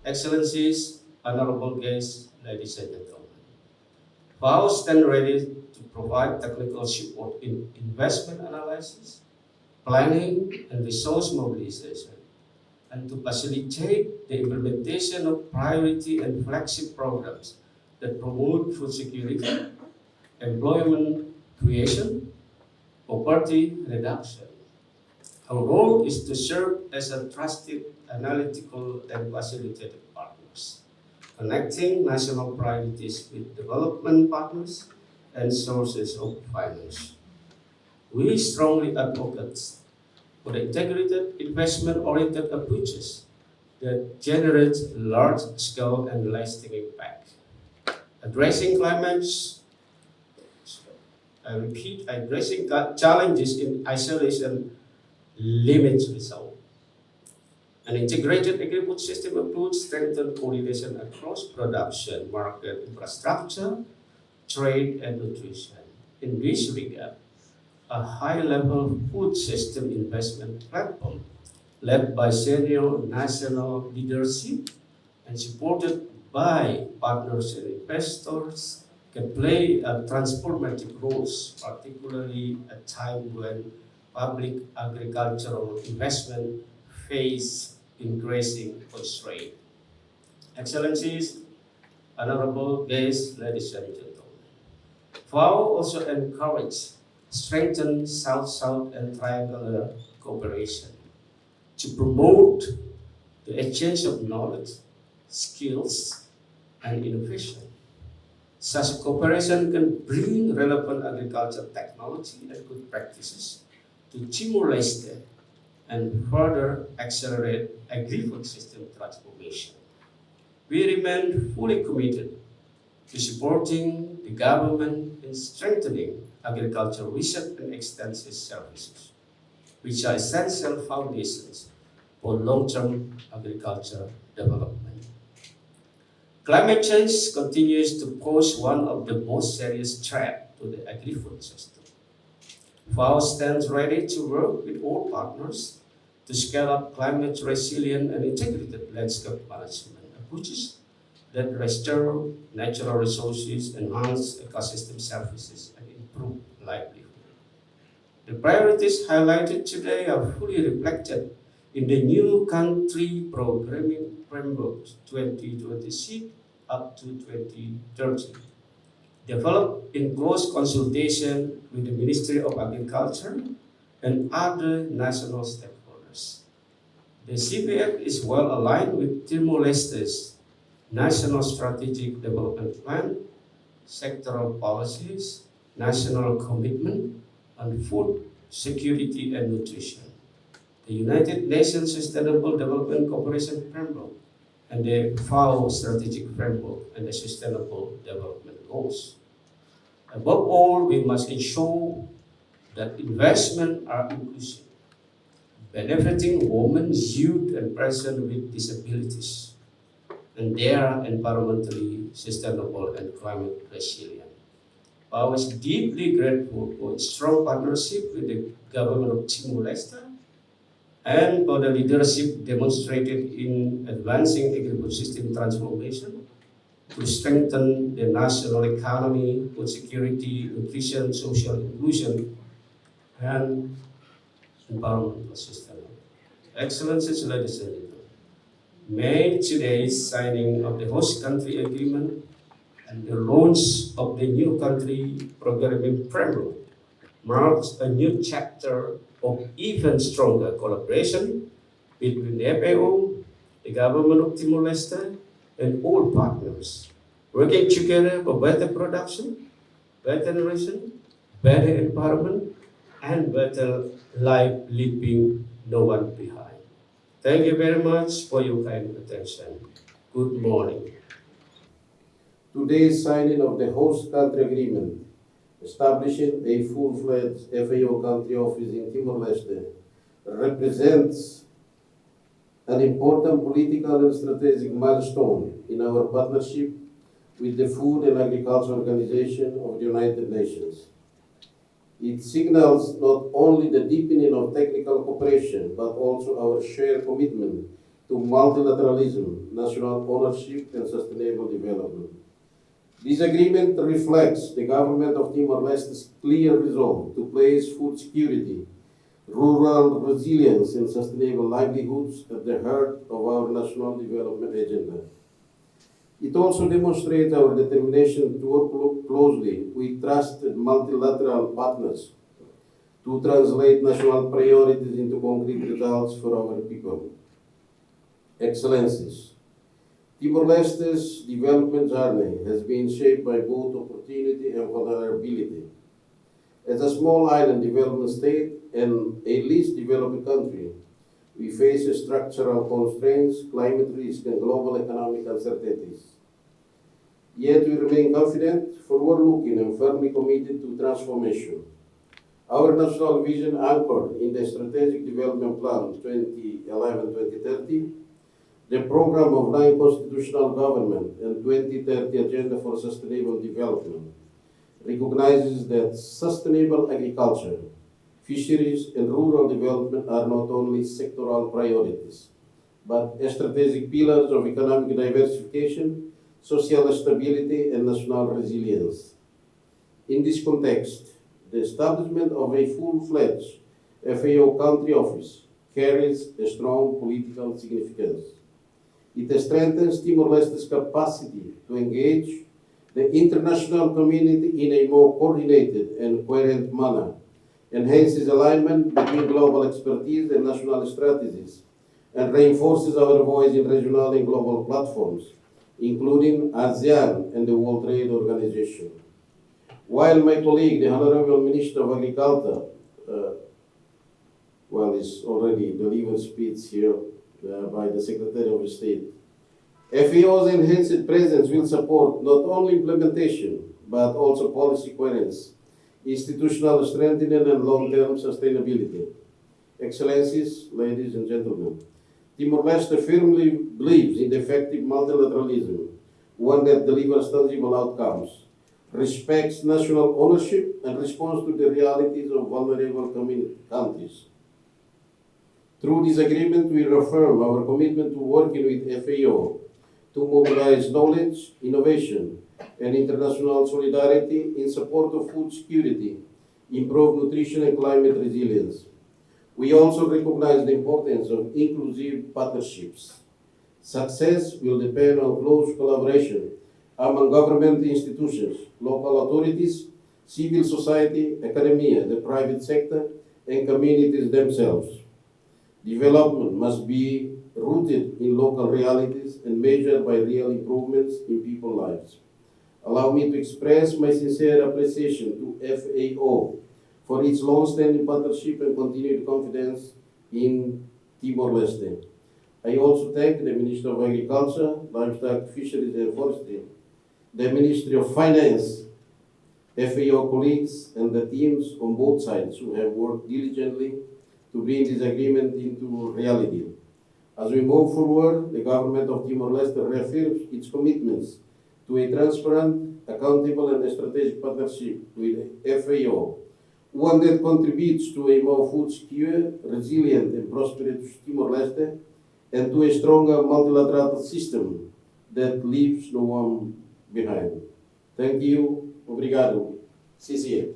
Excellencies, honorable guests, ladies and gentlemen. FAO stands ready to provide technical support in investment analysis, planning, and resource mobilization, and to facilitate the implementation of priority and flagship programs that promote food security, employment creation, poverty reduction. Our role is to serve as a trusted, analytical, and facilitated partners, connecting national priorities with development partners and sources of finance. We strongly advocate for the integrated, investment-oriented approaches that generate large-scale and lasting impact. Addressing addressing challenges in isolation limits result. An integrated agri-food system approach strengthens coordination across production, market, infrastructure, trade, and nutrition. In this regard, a high-level food system investment platform led by senior national leadership and supported by partners and investors can play a transformative role, particularly at a time when public agricultural investment face increasing constraint. Excellencies, honorable guests, ladies and gentlemen, FAO also encourages strengthen South-South and triangular cooperation to promote the exchange of knowledge, skills, and innovation. Such cooperation can bring relevant agricultural technology and good practices to Timor-Leste and further accelerate agri-food system transformation. We remain fully committed to supporting the government in strengthening agricultural research and extensive services, which are essential foundations for long-term agricultural development. Climate change continues to pose one of the most serious threats to the agri-food system. FAO stands ready to work with all partners to scale up climate resilient and integrated landscape management approaches that restore natural resources, enhance ecosystem services, and improve livelihood. The priorities highlighted today are fully reflected in the new country programming framework 2026 up to 2030, developed in close consultation with the Ministry of Agriculture and other national stakeholders. The CPF is well aligned with Timor-Leste's National Strategic Development Plan, sectoral policies, national commitment on food security and nutrition, the United Nations Sustainable Development Cooperation Framework, and the FAO Strategic Framework and the Sustainable Development Goals. Above all, we must ensure that investments are inclusive, benefiting women, youth, and persons with disabilities, and they are environmentally sustainable and climate resilient. FAO is deeply grateful for its strong partnership with the government of Timor-Leste and for the leadership demonstrated in advancing agri-food system transformation to strengthen the national economy, food security, nutrition, social inclusion, and environmental sustainability. Excellencies, ladies and gentlemen, may today's signing of the host country agreement and the launch of the new country programming framework marks a new chapter of even stronger collaboration between the FAO, the government of Timor-Leste, and all partners, working together for better production, better nutrition, better environment, and better life, leaving no one behind. Thank you very much for your kind attention. Good morning. Today's signing of the host country agreement, establishing a full-fledged FAO country office in Timor-Leste, represents an important political and strategic milestone in our partnership with the Food and Agriculture Organization of the United Nations. It signals not only the deepening of technical cooperation, but also our shared commitment to multilateralism, national ownership, and sustainable development. This agreement reflects the government of Timor-Leste's clear resolve to place food security, rural resilience, and sustainable livelihoods at the heart of our national development agenda. It also demonstrates our determination to work closely with trusted multilateral partners to translate national priorities into concrete results for our people. Excellencies, Timor-Leste's development journey has been shaped by both opportunity and vulnerability. As a small island development state and a least developed country, we face structural constraints, climate risk, and global economic uncertainties. Yet we remain confident, forward-looking, and firmly committed to transformation. Our national vision, anchored in the Strategic Development Plan 2011-2030, the Program of 9 Constitutional Government, and 2030 Agenda for Sustainable Development, recognizes that sustainable agriculture, fisheries, and rural development are not only sectoral priorities, but strategic pillars of economic diversification, social stability, and national resilience. In this context, the establishment of a full-fledged FAO country office carries a strong political significance. It strengthens Timor-Leste's capacity to engage the international community in a more coordinated and coherent manner, enhances alignment between global expertise and national strategies, and reinforces our voice in regional and global platforms, including ASEAN and the World Trade Organization. While my colleague, the Honorable Minister of Agriculture, is already delivered speech here by the Secretary of State, FAO's enhanced presence will support not only implementation, but also policy coherence, institutional strengthening, and long-term sustainability. Excellencies, ladies and gentlemen, Timor-Leste firmly believes in effective multilateralism, one that delivers tangible outcomes, respects national ownership, and responds to the realities of vulnerable countries. Through this agreement, we reaffirm our commitment to working with FAO to mobilize knowledge, innovation, and international solidarity in support of food security, improved nutrition, and climate resilience. We also recognize the importance of inclusive partnerships. Success will depend on close collaboration among government institutions, local authorities, civil society, academia, the private sector, and communities themselves. Development must be rooted in local realities and measured by real improvements in people's lives. Allow me to express my sincere appreciation to FAO for its long-standing partnership and continued confidence in Timor-Leste. I also thank the Minister of Agriculture, Livestock, Fisheries and Forestry, the Ministry of Finance, FAO colleagues, and the teams on both sides who have worked diligently to bring this agreement into reality. As we move forward, the government of Timor-Leste reaffirms its commitments to a transparent, accountable, and strategic partnership with FAO, one that contributes to a more food secure, resilient, and prosperous Timor-Leste, and to a stronger multilateral system that leaves no one behind. Thank you. Obrigado. CCA.